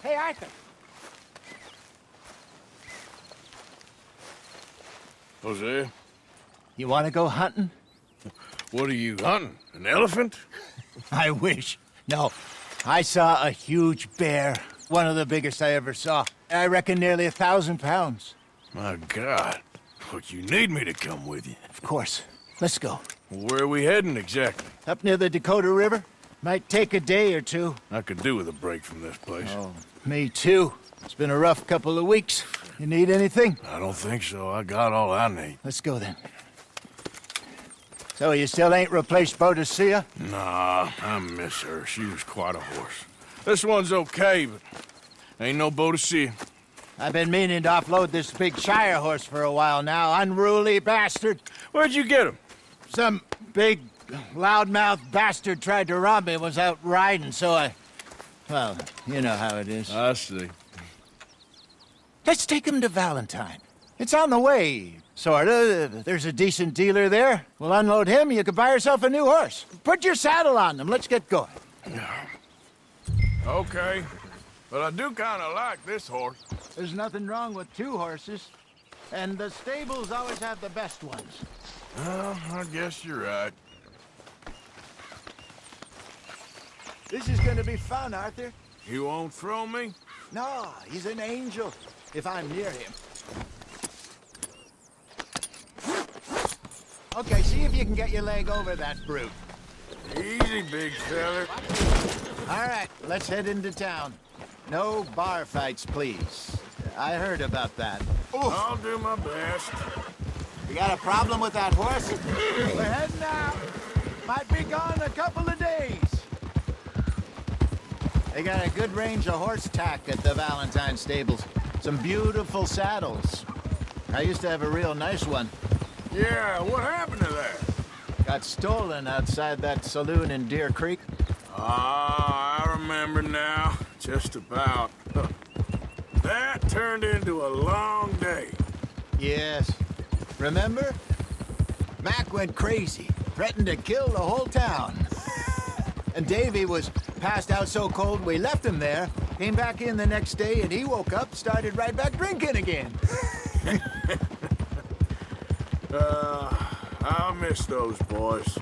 Hey, Arthur. Jose, You want to go hunting? what are you hunting? An elephant? I wish. No, I saw a huge bear. One of the biggest I ever saw. I reckon nearly 1,000 pounds. My God. But you need me to come with you. Of course. Let's go. Where are we heading exactly? Up near the Dakota River. Might take a day or two. I could do with a break from this place. Oh, me too. It's been a rough couple of weeks. You need anything? I don't think so. I got all I need. Let's go then. So you still ain't replaced Boadicea? Nah, I miss her. She was quite a horse. This one's okay, but ain't no Boadicea. I've been meaning to offload this big Shire horse for a while now. Unruly bastard. Where'd you get him? Some big, loudmouth bastard tried to rob me, was out riding, so I... Well, you know how it is. I see. Let's take him to Valentine. It's on the way, sorta. There's a decent dealer there. We'll unload him, you can buy yourself a new horse. Put your saddle on them, let's get going. Okay, but I do kind of like this horse. There's nothing wrong with two horses. And the stables always have the best ones. Well, I guess you're right. This is gonna be fun, Arthur. You won't throw me? No, he's an angel, if I'm near him. Okay, see if you can get your leg over that brute. Easy, big fella. All right, let's head into town. No bar fights, please. I heard about that. I'll do my best. You got a problem with that horse? We're heading out. Might be gone a couple of days. They got a good range of horse tack at the Valentine stables. Some beautiful saddles. I used to have a real nice one. Yeah, what happened to that? Got stolen outside that saloon in Deer Creek. Ah, I remember now. Just about. That turned into a long day. Yes. Remember? Mac went crazy, threatened to kill the whole town. And Davy was passed out so cold we left him there, came back in the next day, and he woke up, started right back drinking again. I'll miss those boys.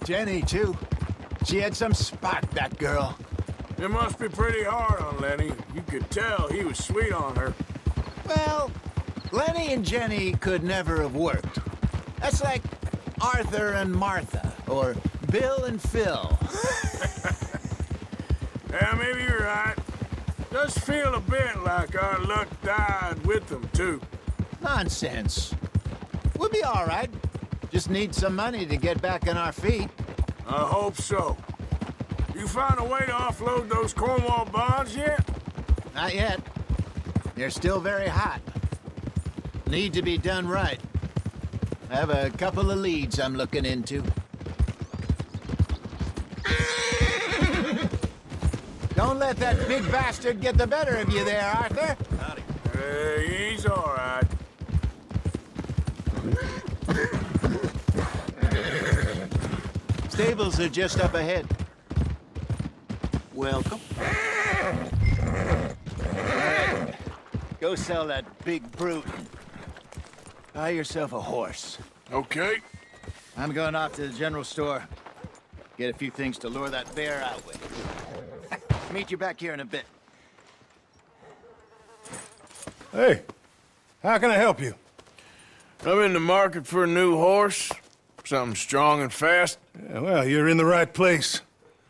Jenny, too. She had some spark, that girl. It must be pretty hard on Lenny. You could tell he was sweet on her. Well, Lenny and Jenny could never have worked. That's like Arthur and Martha, or Bill and Phil. Yeah, maybe you're right. Does feel a bit like our luck died with them, too. Nonsense. We'll be all right. Just need some money to get back on our feet. I hope so. You find a way to offload those Cornwall bonds yet? Not yet. They're still very hot. Need to be done right. I have a couple of leads I'm looking into. Don't let that big bastard get the better of you there, Arthur. Hey, he's all right. Stables are just up ahead. Welcome. All right. Go sell that big brute. Buy yourself a horse. Okay. I'm going off to the general store. Get a few things to lure that bear out with. Meet you back here in a bit. Hey, how can I help you? I'm in the market for a new horse. Something strong and fast. Yeah, well, you're in the right place.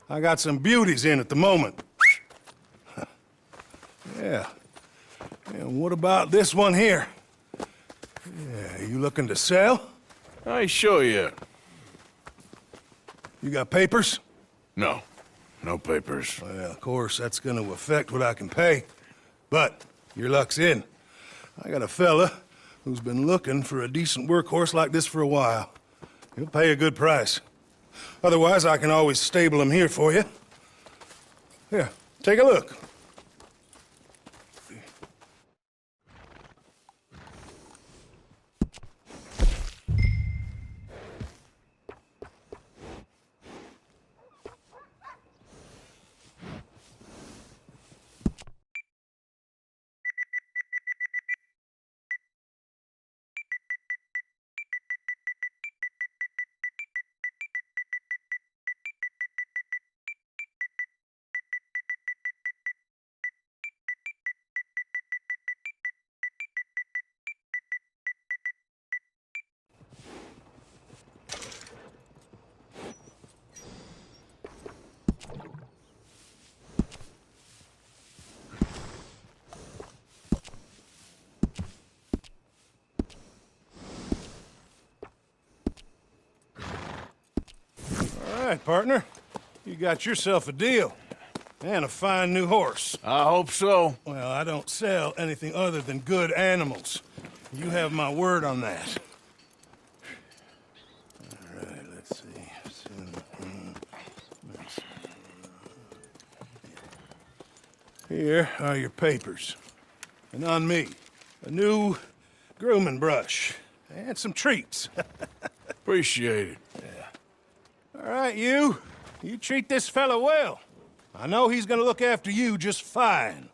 I got some beauties in at the moment. Yeah. And what about this one here? Yeah, you looking to sell? I ain't sure yet. You got papers? No. No papers. Well, of course, that's gonna affect what I can pay. But your luck's in. I got a fella who's been looking for a decent workhorse like this for a while. He'll pay a good price. Otherwise, I can always stable him here for you. Here, take a look. right, partner. You got yourself a deal. And a fine new horse. I hope so. Well, I don't sell anything other than good animals. You have my word on that. All right, let's see. Here are your papers. And on me, a new grooming brush. And some treats. Appreciate it. All right, you. You treat this fella well. I know he's gonna look after you just fine.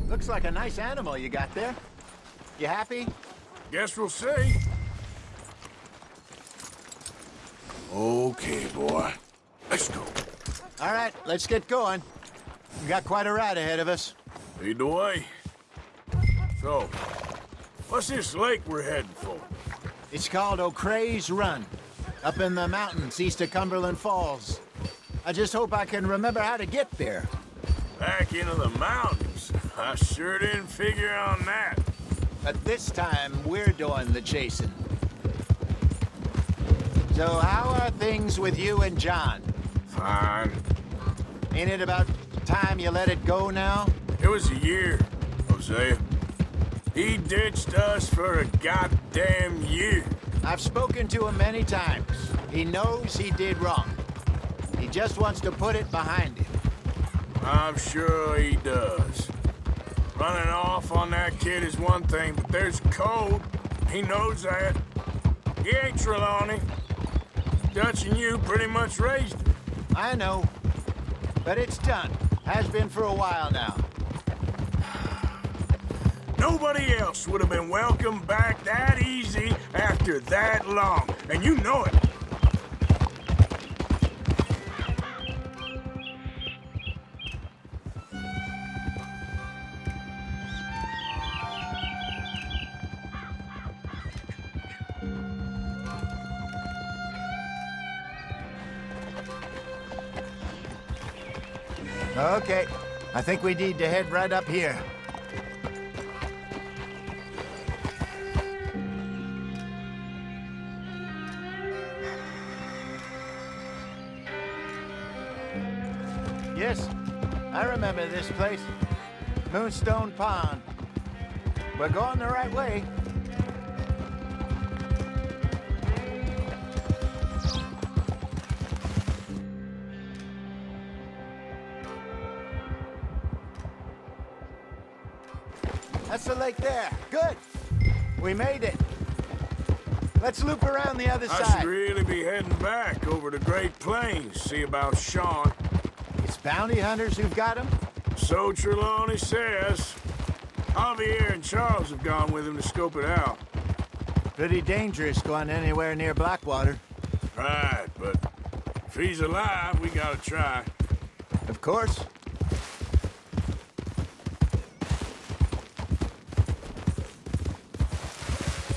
Looks like a nice animal you got there. You happy? Guess we'll see. Okay, boy. Let's go. All right, let's get going. We got quite a ride ahead of us. Lead the way. So, what's this lake we're heading for? It's called O'Creagh's Run, up in the mountains east of Cumberland Falls. I just hope I can remember how to get there. Back into the mountains? I sure didn't figure on that. But this time, we're doing the chasing. So how are things with you and John? Fine. Ain't it about time you let it go now? It was a year, Hosea. He ditched us for a goddamn year. I've spoken to him many times. He knows he did wrong. He just wants to put it behind him. I'm sure he does. Running off on that kid is one thing, but there's code. He knows that. He ain't Trelawney. Dutch and you pretty much raised him. I know. But it's done. Has been for a while now. Nobody else would have been welcomed back that easy after that long, and you know it. Okay. I think we need to head right up here. Yes, I remember this place. Moonstone Pond. We're going the right way. That's the lake there. Good. We made it. Let's loop around the other I side. should really be heading back over the Great Plains, see about Sean. It's bounty hunters who've got him? So Trelawney says. Javier and Charles have gone with him to scope it out. Pretty dangerous going anywhere near Blackwater. Right, but if he's alive, we gotta try. Of course.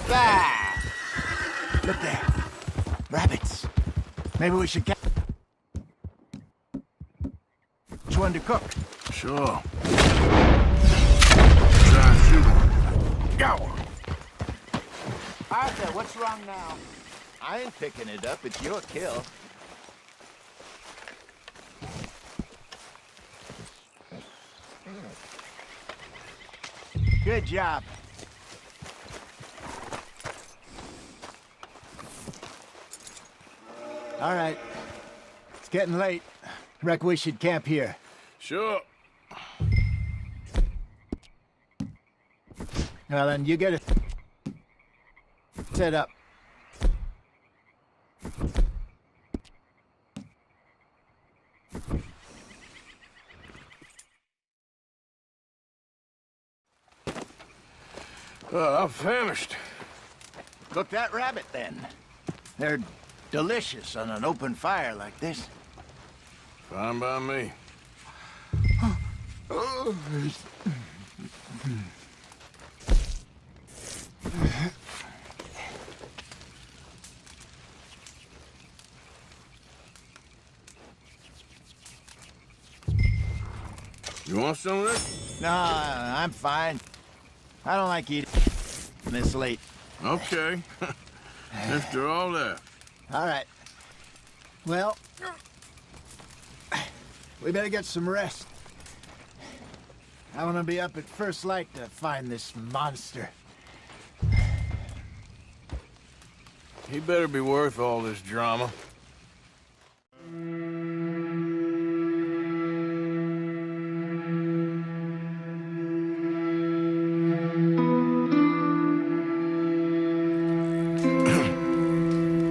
Ah! Look there. Rabbits. Maybe we should get which one to cook. Sure. Try and shoot one. Got one. Arthur, what's wrong now? I ain't picking it up. It's your kill. Good job. All right. It's getting late. Reckon we should camp here. Sure. Well, then you get it set up. I'm famished. Cook that rabbit, then. They're delicious on an open fire like this. Fine by me. You want some of this? No, I'm fine. I don't like eating this late. Okay. After all that. All right. Well, we better get some rest. I want to be up at first light to find this monster. He better be worth all this drama.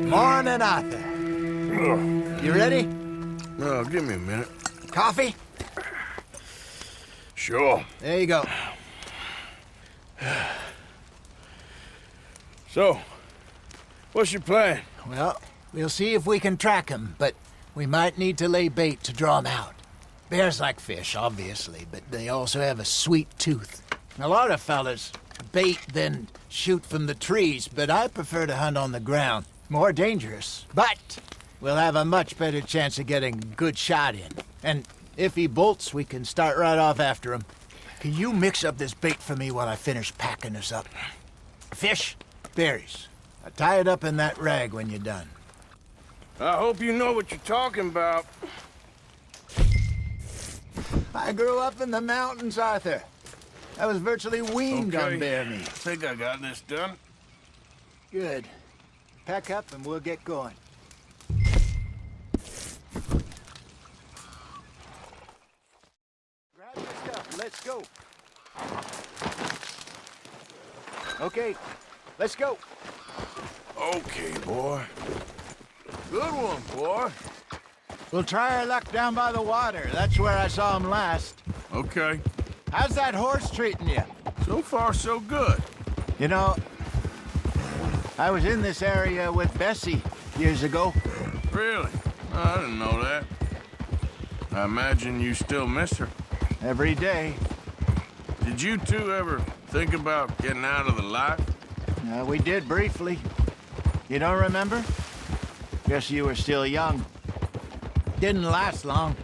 Morning, Arthur. You ready? No, give me a minute. Coffee? Sure. There you go. So, what's your plan? Well, we'll see if we can track him, but we might need to lay bait to draw him out. Bears like fish, obviously, but they also have a sweet tooth. A lot of fellas bait, then shoot from the trees, but I prefer to hunt on the ground. More dangerous, but we'll have a much better chance of getting a good shot in. And if he bolts, we can start right off after him. Can you mix up this bait for me while I finish packing this up? Fish, berries. Tie it up in that rag when you're done. I hope you know what you're talking about. I grew up in the mountains, Arthur. I was virtually weaned on bear meat. I think I got this done. Good. Pack up and we'll get going. Grab your stuff. Let's go. Okay, let's go. Okay, boy. Good one, boy. We'll try our luck down by the water. That's where I saw him last. Okay. How's that horse treating you? So far, so good. You know, I was in this area with Bessie years ago. Really? I didn't know that. I imagine you still miss her. Every day. Did you two ever think about getting out of the life? We did briefly. You don't remember? Guess you were still young. Didn't last long.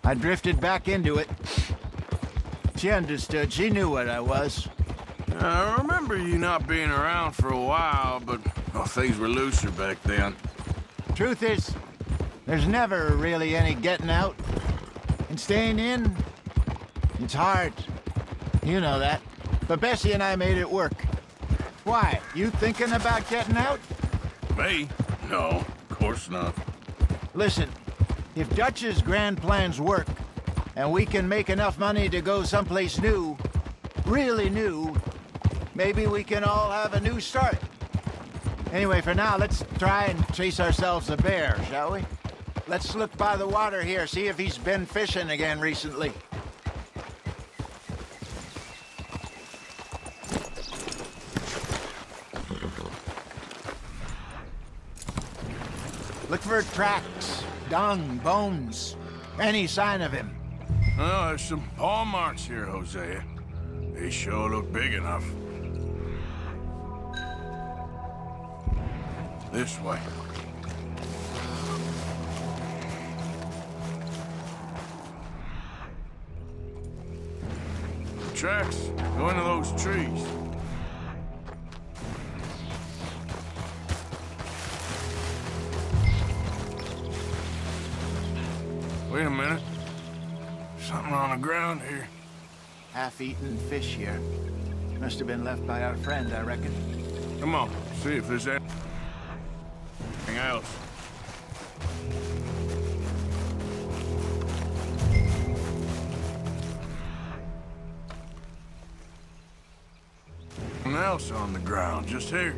I drifted back into it. She understood. She knew what I was. I remember you not being around for a while, but things were looser back then. Truth is, there's never really any getting out. And staying in, it's hard. You know that. But Bessie and I made it work. Why? You thinking about getting out? Me? No, of course not. Listen, if Dutch's grand plans work, and we can make enough money to go someplace new, really new, maybe we can all have a new start. Anyway, for now, let's try and chase ourselves a bear, shall we? Let's look by the water here, see if he's been fishing again recently. Look for tracks, dung, bones, any sign of him. Oh, there's some paw marks here, Hosea. They sure look big enough. This way. Tracks go into those trees. Wait a minute. Something on the ground here. Half-eaten fish here. Must have been left by our friend, I reckon. Come on, see if there's anything else. Something else on the ground, just here.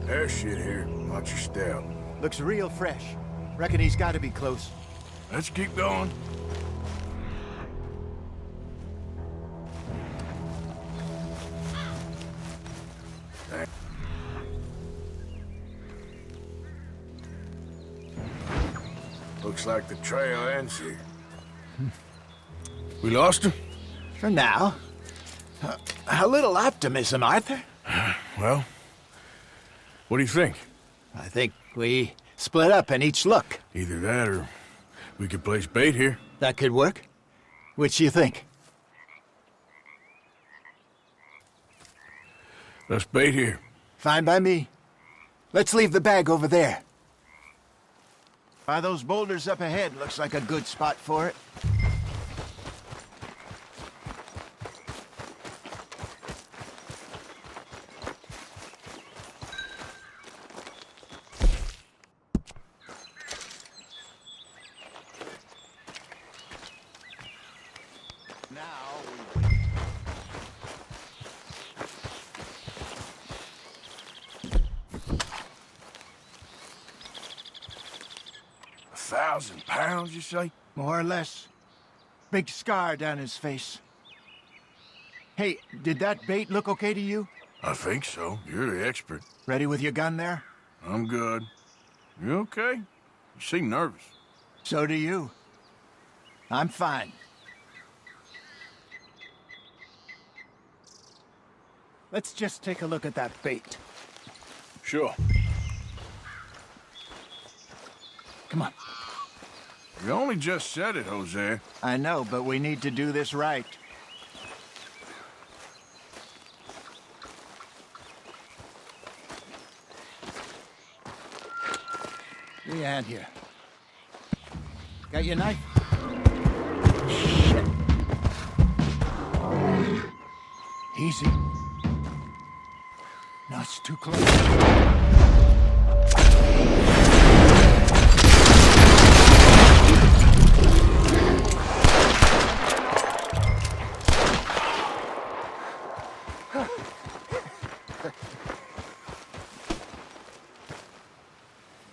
There's shit here. Watch your step. Looks real fresh. Reckon he's got to be close. Let's keep going. Looks like the trail ends here. We lost him? For now. A little optimism, Arthur. Well, what do you think? I think we split up and each look. Either that or we could place bait here. That could work. Which you think? Let's bait here. Fine by me. Let's leave the bag over there. By those boulders up ahead, looks like a good spot for it. Now we... 1,000 pounds, you say? More or less. Big scar down his face. Hey, did that bait look okay to you? I think so. You're the expert. Ready with your gun there? I'm good. You okay? You seem nervous. So do you. I'm fine. Let's just take a look at that bait. Sure. Come on. You only just said it, Jose. I know, but we need to do this right. Give me a hand here. Got your knife? Shit. Easy. No, it's too close.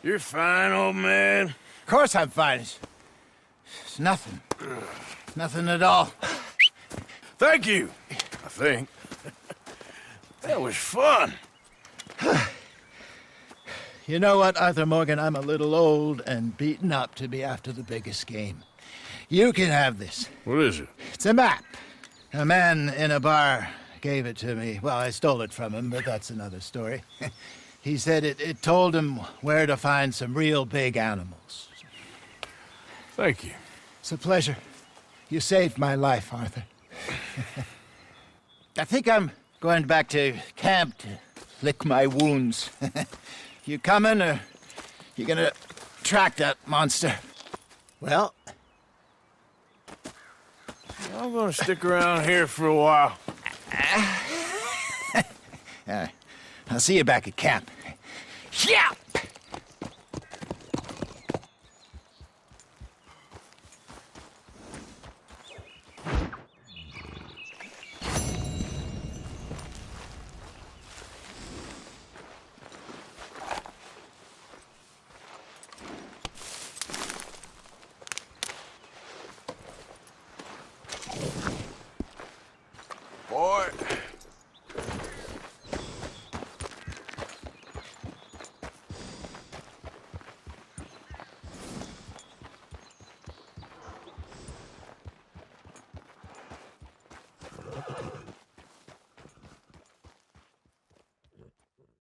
You're fine, old man. Of course I'm fine. It's nothing. Nothing at all. Thank you, I think. That was fun. You know what, Arthur Morgan? I'm a little old and beaten up to be after the biggest game. You can have this. What is it? It's a map. A man in a bar gave it to me. Well, I stole it from him, but that's another story. He said it told him where to find some real big animals. Thank you. It's a pleasure. You saved my life, Arthur. I think I'm going back to camp to lick my wounds. You coming, or you gonna track that monster? Well... I'm gonna stick around here for a while. I'll see you back at camp. Yeah!